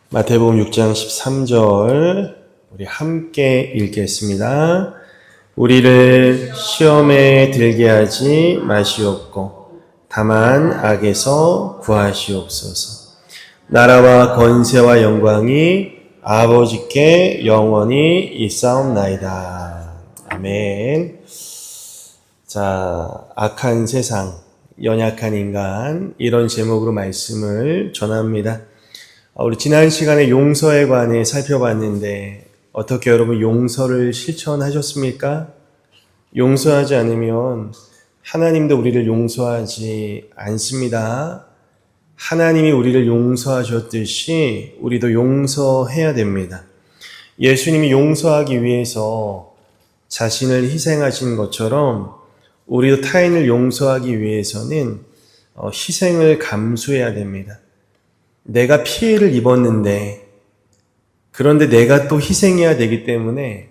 마태복음 6장 13절 우리 함께 읽겠습니다. 우리를 시험에 들게 하지 마시옵고 다만 악에서 구하시옵소서. 나라와 권세와 영광이 아버지께 영원히 있사옵나이다. 아멘. 자, 악한 세상, 연약한 인간, 이런 제목으로 말씀을 전합니다. 우리 지난 시간에 용서에 관해 살펴봤는데 어떻게 여러분 용서를 실천하셨습니까? 용서하지 않으면 하나님도 우리를 용서하지 않습니다. 하나님이 우리를 용서하셨듯이 우리도 용서해야 됩니다. 예수님이 용서하기 위해서 자신을 희생하신 것처럼 우리도 타인을 용서하기 위해서는 희생을 감수해야 됩니다. 내가 피해를 입었는데 그런데 내가 또 희생해야 되기 때문에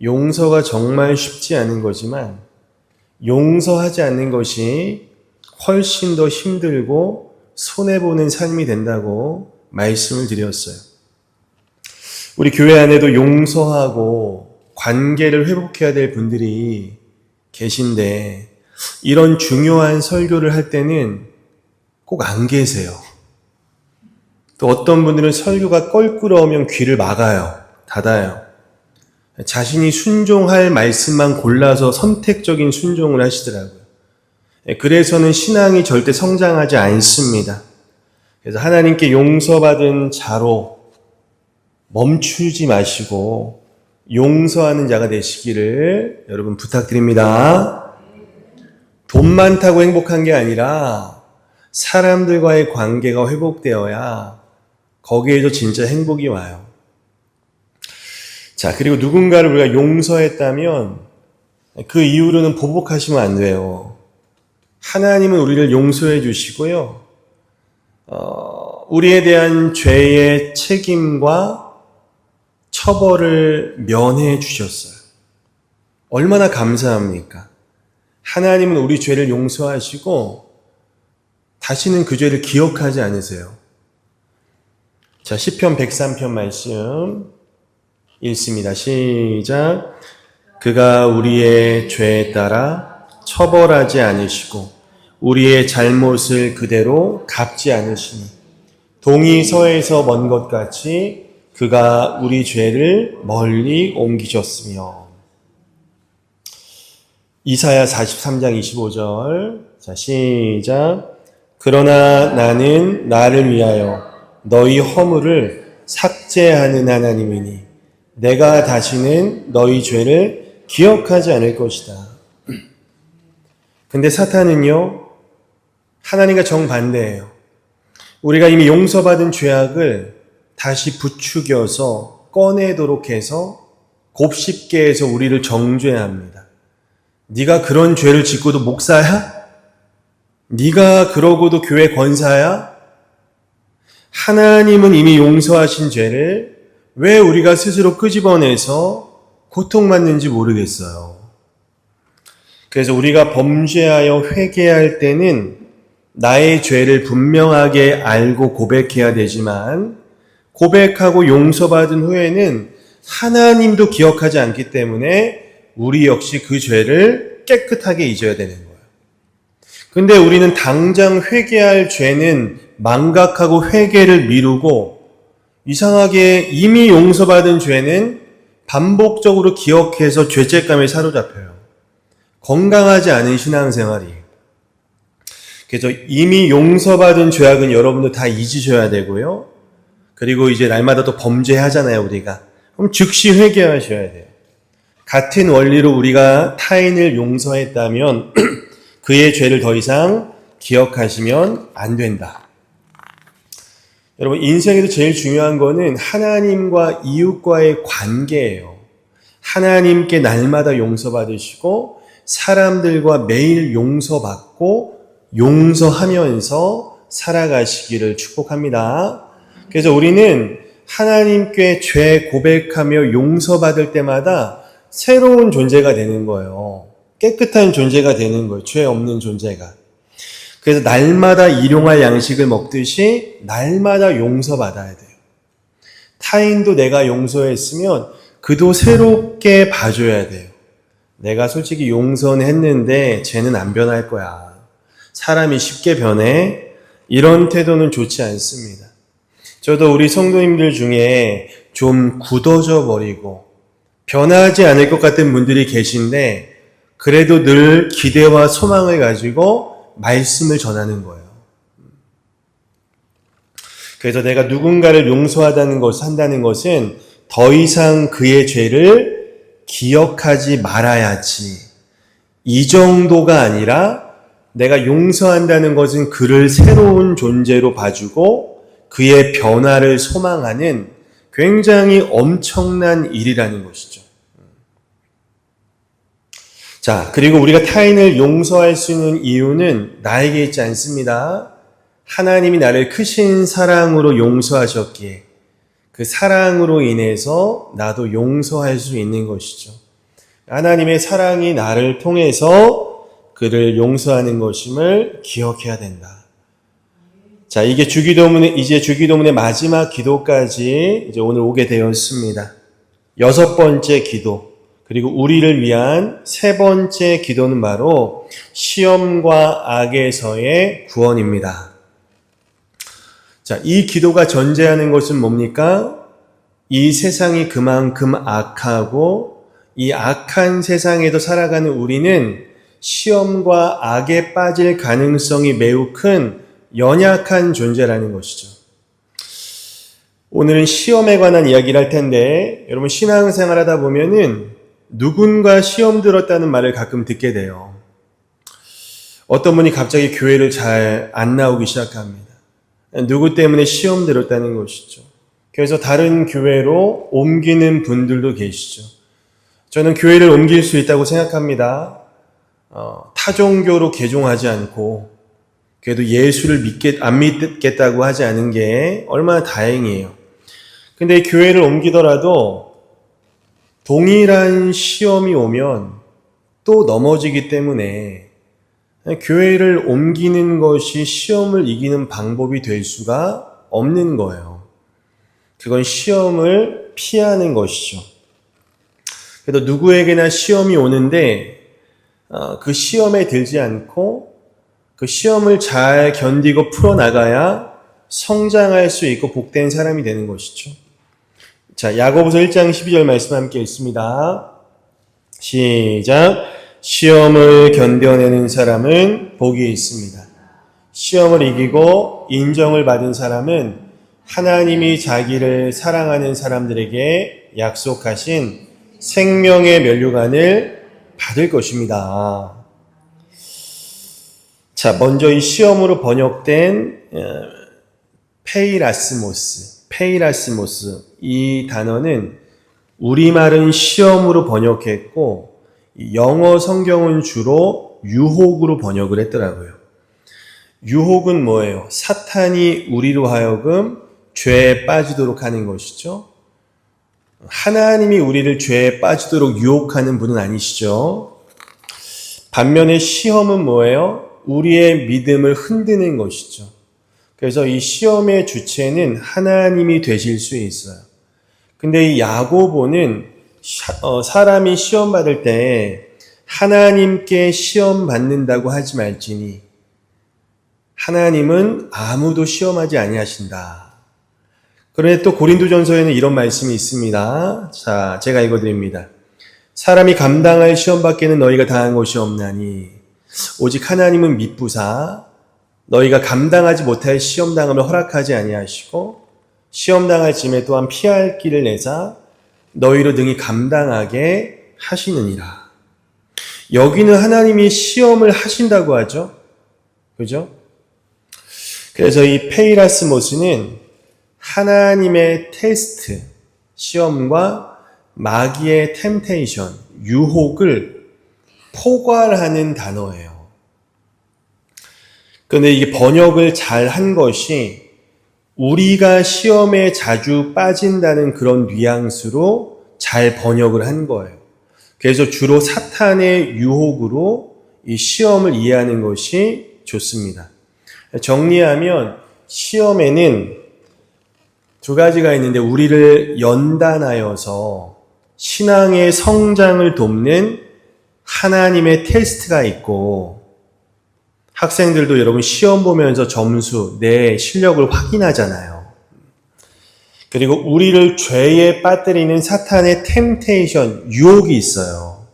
용서가 정말 쉽지 않은 거지만 용서하지 않는 것이 훨씬 더 힘들고 손해보는 삶이 된다고 말씀을 드렸어요. 우리 교회 안에도 용서하고 관계를 회복해야 될 분들이 계신데 이런 중요한 설교를 할 때는 꼭 안 계세요. 또 어떤 분들은 설교가 껄끄러우면 귀를 막아요. 닫아요. 자신이 순종할 말씀만 골라서 선택적인 순종을 하시더라고요. 그래서는 신앙이 절대 성장하지 않습니다. 그래서 하나님께 용서받은 자로 멈추지 마시고 용서하는 자가 되시기를 여러분 부탁드립니다. 돈 많다고 행복한 게 아니라 사람들과의 관계가 회복되어야 거기에도 진짜 행복이 와요. 자, 그리고 누군가를 우리가 용서했다면 그 이후로는 보복하시면 안 돼요. 하나님은 우리를 용서해 주시고요. 우리에 대한 죄의 책임과 처벌을 면해 주셨어요. 얼마나 감사합니까? 하나님은 우리 죄를 용서하시고 다시는 그 죄를 기억하지 않으세요. 자, 시편 103편 말씀 읽습니다. 시작. 그가 우리의 죄에 따라 처벌하지 않으시고 우리의 잘못을 그대로 갚지 않으시니 동이 서에서 먼 것 같이 그가 우리 죄를 멀리 옮기셨으며. 이사야 43장 25절. 자, 시작. 그러나 나는 나를 위하여 너희 허물을 삭제하는 하나님이니 내가 다시는 너희 죄를 기억하지 않을 것이다. 근데 사탄은요, 하나님과 정반대예요. 우리가 이미 용서받은 죄악을 다시 부추겨서 꺼내도록 해서 곱씹게 해서 우리를 정죄합니다. 네가 그런 죄를 짓고도 목사야? 네가 그러고도 교회 권사야? 하나님은 이미 용서하신 죄를 왜 우리가 스스로 끄집어내서 고통받는지 모르겠어요. 그래서 우리가 범죄하여 회개할 때는 나의 죄를 분명하게 알고 고백해야 되지만 고백하고 용서받은 후에는 하나님도 기억하지 않기 때문에 우리 역시 그 죄를 깨끗하게 잊어야 되는 거예요. 근데 우리는 당장 회개할 죄는 망각하고 회개를 미루고 이상하게 이미 용서받은 죄는 반복적으로 기억해서 죄책감에 사로잡혀요. 건강하지 않은 신앙생활이에요. 그래서 이미 용서받은 죄악은 여러분도 다 잊으셔야 되고요. 그리고 이제 날마다 또 범죄하잖아요, 우리가. 그럼 즉시 회개하셔야 돼요. 같은 원리로 우리가 타인을 용서했다면 그의 죄를 더 이상 기억하시면 안 된다. 여러분, 인생에서 제일 중요한 거는 하나님과 이웃과의 관계예요. 하나님께 날마다 용서받으시고 사람들과 매일 용서받고 용서하면서 살아가시기를 축복합니다. 그래서 우리는 하나님께 죄 고백하며 용서받을 때마다 새로운 존재가 되는 거예요. 깨끗한 존재가 되는 거예요. 죄 없는 존재가. 그래서 날마다 일용할 양식을 먹듯이 날마다 용서받아야 돼요. 타인도 내가 용서했으면 그도 새롭게 봐줘야 돼요. 내가 솔직히 용서는 했는데 쟤는 안 변할 거야. 사람이 쉽게 변해. 이런 태도는 좋지 않습니다. 저도 우리 성도님들 중에 좀 굳어져 버리고 변하지 않을 것 같은 분들이 계신데 그래도 늘 기대와 소망을 가지고 말씀을 전하는 거예요. 그래서 내가 누군가를 용서한다는 것은 더 이상 그의 죄를 기억하지 말아야지. 이 정도가 아니라 내가 용서한다는 것은 그를 새로운 존재로 봐주고 그의 변화를 소망하는 굉장히 엄청난 일이라는 것이죠. 자, 그리고 우리가 타인을 용서할 수 있는 이유는 나에게 있지 않습니다. 하나님이 나를 크신 사랑으로 용서하셨기에 그 사랑으로 인해서 나도 용서할 수 있는 것이죠. 하나님의 사랑이 나를 통해서 그를 용서하는 것임을 기억해야 된다. 자, 이게 이제 주기도문의 마지막 기도까지 이제 오늘 오게 되었습니다. 6번째 기도, 그리고 우리를 위한 3번째 기도는 바로 시험과 악에서의 구원입니다. 자, 이 기도가 전제하는 것은 뭡니까? 이 세상이 그만큼 악하고 이 악한 세상에도 살아가는 우리는 시험과 악에 빠질 가능성이 매우 큰 연약한 존재라는 것이죠. 오늘은 시험에 관한 이야기를 할 텐데 여러분 신앙생활 하다 보면은 누군가 시험 들었다는 말을 가끔 듣게 돼요. 어떤 분이 갑자기 교회를 잘 안 나오기 시작합니다. 누구 때문에 시험 들었다는 것이죠. 그래서 다른 교회로 옮기는 분들도 계시죠. 저는 교회를 옮길 수 있다고 생각합니다. 타종교로 개종하지 않고 그래도 예수를 안 믿겠다고 하지 않은 게 얼마나 다행이에요. 근데 교회를 옮기더라도 동일한 시험이 오면 또 넘어지기 때문에 교회를 옮기는 것이 시험을 이기는 방법이 될 수가 없는 거예요. 그건 시험을 피하는 것이죠. 그래도 누구에게나 시험이 오는데 그 시험에 들지 않고 그 시험을 잘 견디고 풀어나가야 성장할 수 있고 복된 사람이 되는 것이죠. 자, 야고보서 1장 12절 말씀 함께 읽습니다. 시작. 시험을 견뎌내는 사람은 복이 있습니다. 시험을 이기고 인정을 받은 사람은 하나님이 자기를 사랑하는 사람들에게 약속하신 생명의 면류관을 받을 것입니다. 자, 먼저 이 시험으로 번역된 페이라스모스 이 단어는 우리말은 시험으로 번역했고 영어 성경은 주로 유혹으로 번역을 했더라고요. 유혹은 뭐예요? 사탄이 우리로 하여금 죄에 빠지도록 하는 것이죠. 하나님이 우리를 죄에 빠지도록 유혹하는 분은 아니시죠. 반면에 시험은 뭐예요? 우리의 믿음을 흔드는 것이죠. 그래서 이 시험의 주체는 하나님이 되실 수 있어요. 근데 이 야고보는 사람이 시험 받을 때 하나님께 시험 받는다고 하지 말지니 하나님은 아무도 시험하지 아니하신다. 그런데 또 고린도전서에는 이런 말씀이 있습니다. 자, 제가 읽어드립니다. 사람이 감당할 시험 밖에는 너희가 당한 것이 없나니 오직 하나님은 미쁘사 너희가 감당하지 못할 시험 당함을 허락하지 아니하시고 시험 당할 쯤에 또한 피할 길을 내사 너희로 능히 감당하게 하시느니라. 여기는 하나님이 시험을 하신다고 하죠. 그죠? 그래서 이 페이라스모스는 하나님의 테스트, 시험과 마귀의 템테이션, 유혹을 포괄하는 단어예요. 그런데 이게 번역을 잘 한 것이 우리가 시험에 자주 빠진다는 그런 뉘앙스로 잘 번역을 한 거예요. 그래서 주로 사탄의 유혹으로 이 시험을 이해하는 것이 좋습니다. 정리하면 시험에는 두 가지가 있는데 우리를 연단하여서 신앙의 성장을 돕는 하나님의 테스트가 있고 학생들도 여러분 시험 보면서 점수, 내 실력을 확인하잖아요. 그리고 우리를 죄에 빠뜨리는 사탄의 템테이션, 유혹이 있어요.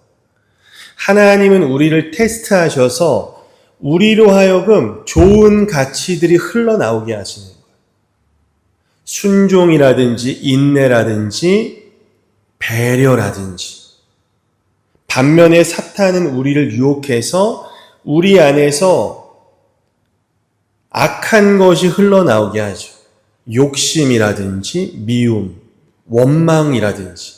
하나님은 우리를 테스트하셔서 우리로 하여금 좋은 가치들이 흘러나오게 하시는 거예요. 순종이라든지 인내라든지 배려라든지. 반면에 사탄은 우리를 유혹해서 우리 안에서 악한 것이 흘러나오게 하죠. 욕심이라든지 미움, 원망이라든지.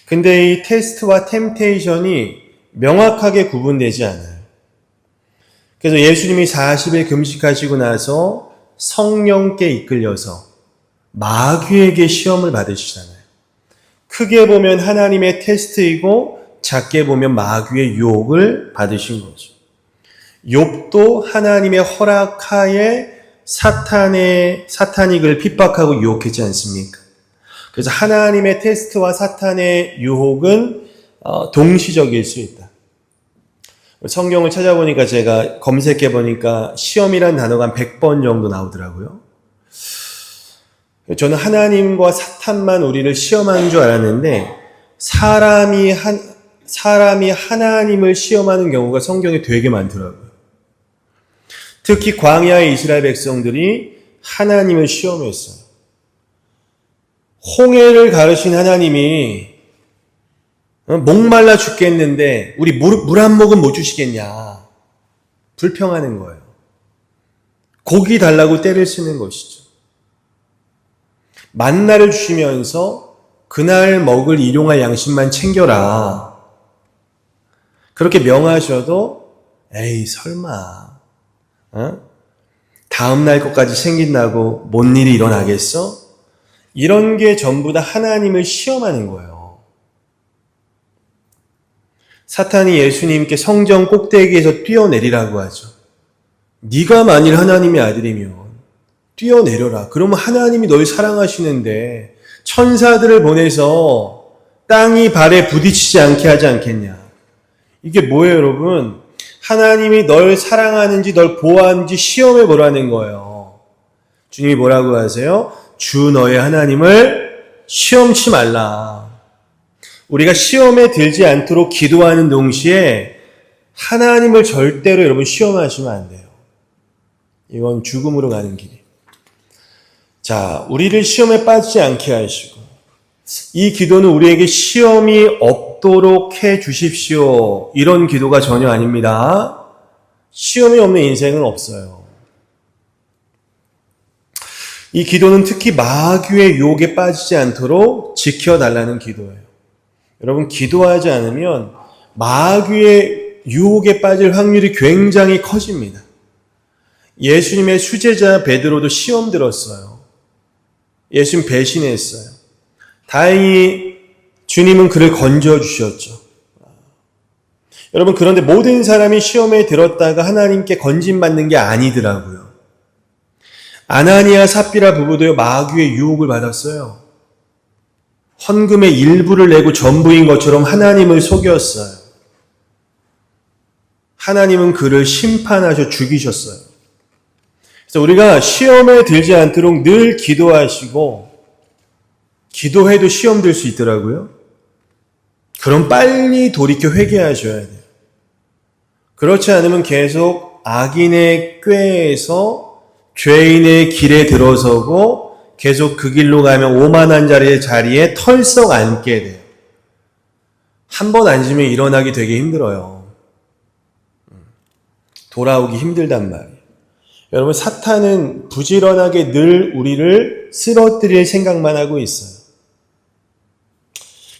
근데 이 테스트와 템테이션이 명확하게 구분되지 않아요. 그래서 예수님이 40일 금식하시고 나서 성령께 이끌려서 마귀에게 시험을 받으시잖아요. 크게 보면 하나님의 테스트이고 작게 보면 마귀의 유혹을 받으신 거죠. 욥도 하나님의 허락하에 사탄이 그를 핍박하고 유혹했지 않습니까? 그래서 하나님의 테스트와 사탄의 유혹은 동시적일 수 있다. 성경을 찾아보니까 제가 검색해 보니까 시험이란 단어가 한 100번 정도 나오더라고요. 저는 하나님과 사탄만 우리를 시험하는 줄 알았는데 사람이 하나님을 시험하는 경우가 성경에 되게 많더라고요. 특히 광야의 이스라엘 백성들이 하나님을 시험했어요. 홍해를 가르신 하나님이 목말라 죽겠는데 우리 물 한 모금 못 주시겠냐. 불평하는 거예요. 고기 달라고 떼를 쓰는 것이죠. 만나를 주시면서 그날 먹을 일용할 양식만 챙겨라. 그렇게 명하셔도 에이 설마 다음날 것까지 챙긴다고 뭔 일이 일어나겠어? 이런 게 전부 다 하나님을 시험하는 거예요. 사탄이 예수님께 성전 꼭대기에서 뛰어내리라고 하죠. 네가 만일 하나님의 아들이면 뛰어내려라. 그러면 하나님이 널 사랑하시는데 천사들을 보내서 땅이 발에 부딪히지 않게 하지 않겠냐. 이게 뭐예요, 여러분? 하나님이 널 사랑하는지 널 보호하는지 시험해 보라는 거예요. 주님이 뭐라고 하세요? 주 너의 하나님을 시험치 말라. 우리가 시험에 들지 않도록 기도하는 동시에 하나님을 절대로 여러분 시험하시면 안 돼요. 이건 죽음으로 가는 길이에요. 자, 우리를 시험에 빠지지 않게 하시고 이 기도는 우리에게 시험이 없도록 해 주십시오. 이런 기도가 전혀 아닙니다. 시험이 없는 인생은 없어요. 이 기도는 특히 마귀의 유혹에 빠지지 않도록 지켜달라는 기도예요. 여러분, 기도하지 않으면 마귀의 유혹에 빠질 확률이 굉장히 커집니다. 예수님의 수제자 베드로도 시험 들었어요. 예수님 배신했어요. 다행히 주님은 그를 건져주셨죠. 여러분, 그런데 모든 사람이 시험에 들었다가 하나님께 건진받는 게 아니더라고요. 아나니아 삽비라 부부도요, 마귀의 유혹을 받았어요. 헌금의 일부를 내고 전부인 것처럼 하나님을 속였어요. 하나님은 그를 심판하셔 죽이셨어요. 그래서 우리가 시험에 들지 않도록 늘 기도하시고 기도해도 시험 들 수 있더라고요. 그럼 빨리 돌이켜 회개하셔야 돼요. 그렇지 않으면 계속 악인의 꾀에서 죄인의 길에 들어서고 계속 그 길로 가면 오만한 자리에 털썩 앉게 돼요. 한 번 앉으면 일어나기 되게 힘들어요. 돌아오기 힘들단 말이에요. 여러분, 사탄은 부지런하게 늘 우리를 쓰러뜨릴 생각만 하고 있어요.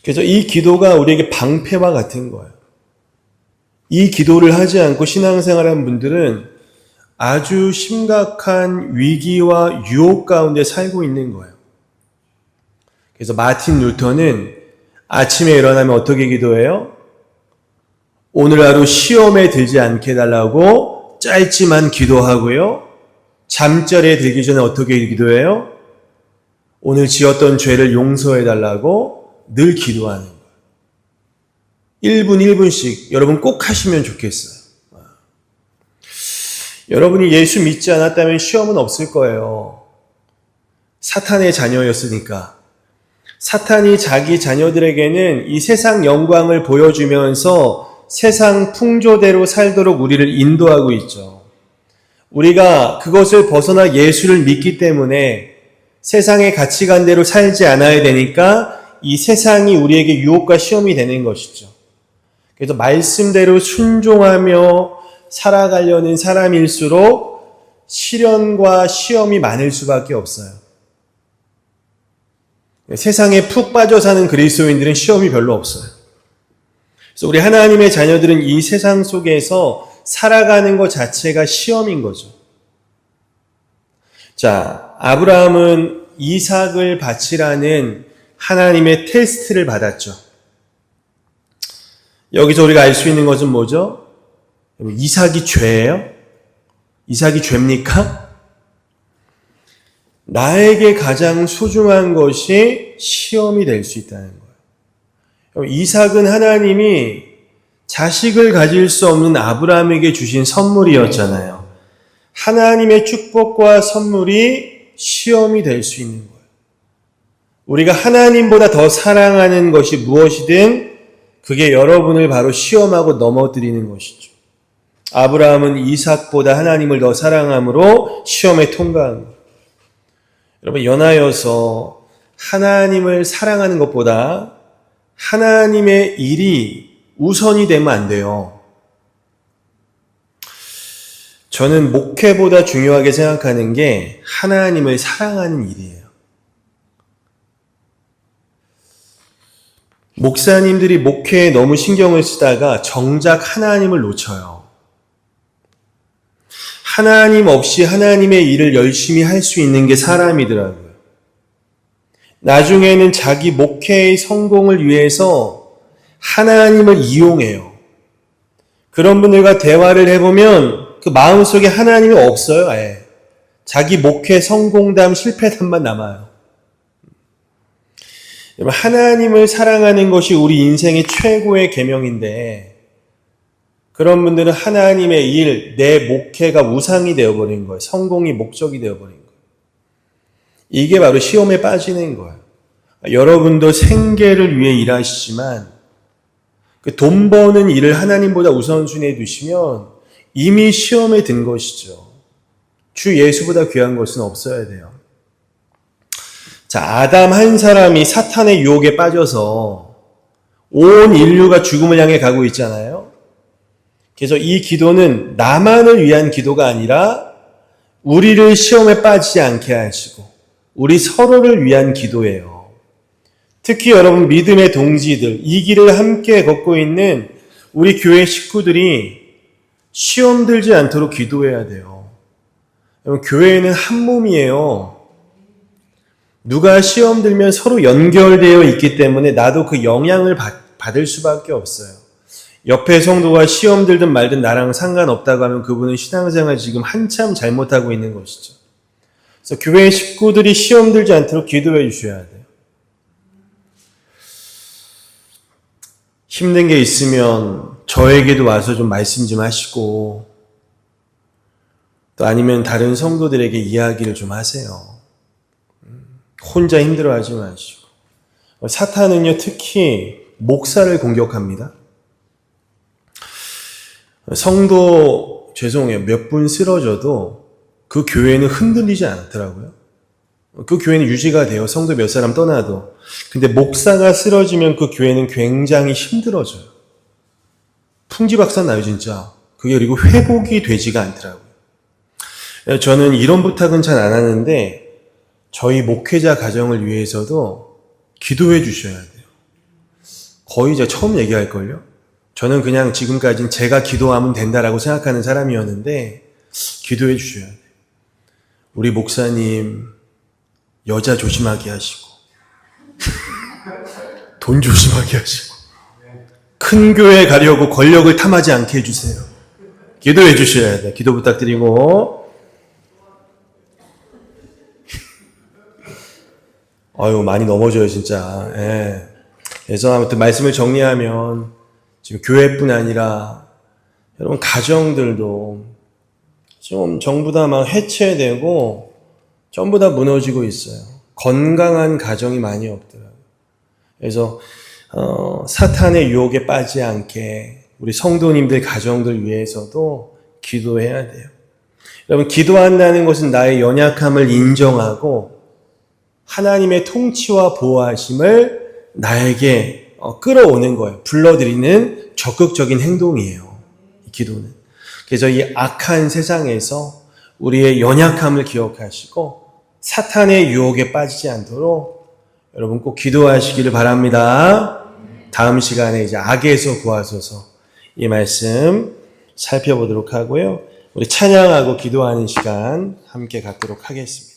그래서 이 기도가 우리에게 방패와 같은 거예요. 이 기도를 하지 않고 신앙생활하는 분들은 아주 심각한 위기와 유혹 가운데 살고 있는 거예요. 그래서 마틴 루터는 아침에 일어나면 어떻게 기도해요? 오늘 하루 시험에 들지 않게 해달라고 짧지만 기도하고요. 잠자리에 들기 전에 어떻게 기도해요? 오늘 지었던 죄를 용서해달라고 늘 기도하는 거예요. 1분 1분씩 여러분 꼭 하시면 좋겠어요. 여러분이 예수 믿지 않았다면 시험은 없을 거예요. 사탄의 자녀였으니까. 사탄이 자기 자녀들에게는 이 세상 영광을 보여주면서 세상 풍조대로 살도록 우리를 인도하고 있죠. 우리가 그것을 벗어나 예수를 믿기 때문에 세상의 가치관대로 살지 않아야 되니까 이 세상이 우리에게 유혹과 시험이 되는 것이죠. 그래서 말씀대로 순종하며 살아가려는 사람일수록 시련과 시험이 많을 수밖에 없어요. 세상에 푹 빠져 사는 그리스도인들은 시험이 별로 없어요. 그래서 우리 하나님의 자녀들은 이 세상 속에서 살아가는 것 자체가 시험인 거죠. 자, 아브라함은 이삭을 바치라는 하나님의 테스트를 받았죠. 여기서 우리가 알 수 있는 것은 뭐죠? 이삭이 죄예요? 이삭이 죄입니까? 나에게 가장 소중한 것이 시험이 될 수 있다는 거예요. 이삭은 하나님이 자식을 가질 수 없는 아브라함에게 주신 선물이었잖아요. 하나님의 축복과 선물이 시험이 될 수 있는 거예요. 우리가 하나님보다 더 사랑하는 것이 무엇이든 그게 여러분을 바로 시험하고 넘어뜨리는 것이죠. 아브라함은 이삭보다 하나님을 더 사랑함으로 시험에 통과한 거예요. 여러분, 연하여서 하나님을 사랑하는 것보다 하나님의 일이 우선이 되면 안 돼요. 저는 목회보다 중요하게 생각하는 게 하나님을 사랑하는 일이에요. 목사님들이 목회에 너무 신경을 쓰다가 정작 하나님을 놓쳐요. 하나님 없이 하나님의 일을 열심히 할 수 있는 게 사람이더라고요. 나중에는 자기 목회의 성공을 위해서 하나님을 이용해요. 그런 분들과 대화를 해보면 그 마음속에 하나님이 없어요, 아예. 자기 목회 성공담, 실패담만 남아요. 하나님을 사랑하는 것이 우리 인생의 최고의 계명인데 그런 분들은 하나님의 일, 내 목회가 우상이 되어버린 거예요. 성공이 목적이 되어버린 거예요. 이게 바로 시험에 빠지는 거예요. 여러분도 생계를 위해 일하시지만 그 돈 버는 일을 하나님보다 우선순위에 두시면 이미 시험에 든 것이죠. 주 예수보다 귀한 것은 없어야 돼요. 자, 아담 한 사람이 사탄의 유혹에 빠져서 온 인류가 죽음을 향해 가고 있잖아요. 그래서 이 기도는 나만을 위한 기도가 아니라 우리를 시험에 빠지지 않게 하시고 우리 서로를 위한 기도예요. 특히 여러분 믿음의 동지들, 이 길을 함께 걷고 있는 우리 교회 식구들이 시험 들지 않도록 기도해야 돼요. 여러분, 교회는 한 몸이에요. 누가 시험 들면 서로 연결되어 있기 때문에 나도 그 영향을 받을 수밖에 없어요. 옆에 성도가 시험 들든 말든 나랑 상관없다고 하면 그분은 신앙생활 지금 한참 잘못하고 있는 것이죠. 그래서 교회 식구들이 시험 들지 않도록 기도해 주셔야 돼요. 힘든 게 있으면 저에게도 와서 좀 말씀 좀 하시고 또 아니면 다른 성도들에게 이야기를 좀 하세요. 혼자 힘들어하지 마시고. 사탄은요, 특히 목사를 공격합니다. 성도, 죄송해요. 몇 분 쓰러져도 그 교회는 흔들리지 않더라고요. 그 교회는 유지가 돼요. 성도 몇 사람 떠나도. 근데 목사가 쓰러지면 그 교회는 굉장히 힘들어져요. 풍지박산 나요, 진짜. 그게 그리고 회복이 되지가 않더라고요. 저는 이런 부탁은 잘 안 하는데 저희 목회자 가정을 위해서도 기도해 주셔야 돼요. 거의 제가 처음 얘기할걸요? 저는 그냥 지금까지는 제가 기도하면 된다라고 생각하는 사람이었는데 기도해 주셔야 돼요. 우리 목사님 여자 조심하게 하시고 돈 조심하게 하시고 큰 교회 가려고 권력을 탐하지 않게 해주세요. 기도해 주셔야 돼요. 기도 부탁드리고 아유, 많이 넘어져요, 진짜. 예. 그래서 아무튼 말씀을 정리하면 지금 교회뿐 아니라 여러분 가정들도 좀 전부 다 막 해체되고 전부 다 무너지고 있어요. 건강한 가정이 많이 없더라고요. 그래서 사탄의 유혹에 빠지지 않게 우리 성도님들 가정들 위해서도 기도해야 돼요. 여러분, 기도한다는 것은 나의 연약함을 인정하고 하나님의 통치와 보호하심을 나에게 끌어오는 거예요. 불러들이는 적극적인 행동이에요. 이 기도는. 그래서 이 악한 세상에서 우리의 연약함을 기억하시고 사탄의 유혹에 빠지지 않도록 여러분 꼭 기도하시기를 바랍니다. 다음 시간에 이제 악에서 구하소서 이 말씀 살펴보도록 하고요. 우리 찬양하고 기도하는 시간 함께 갖도록 하겠습니다.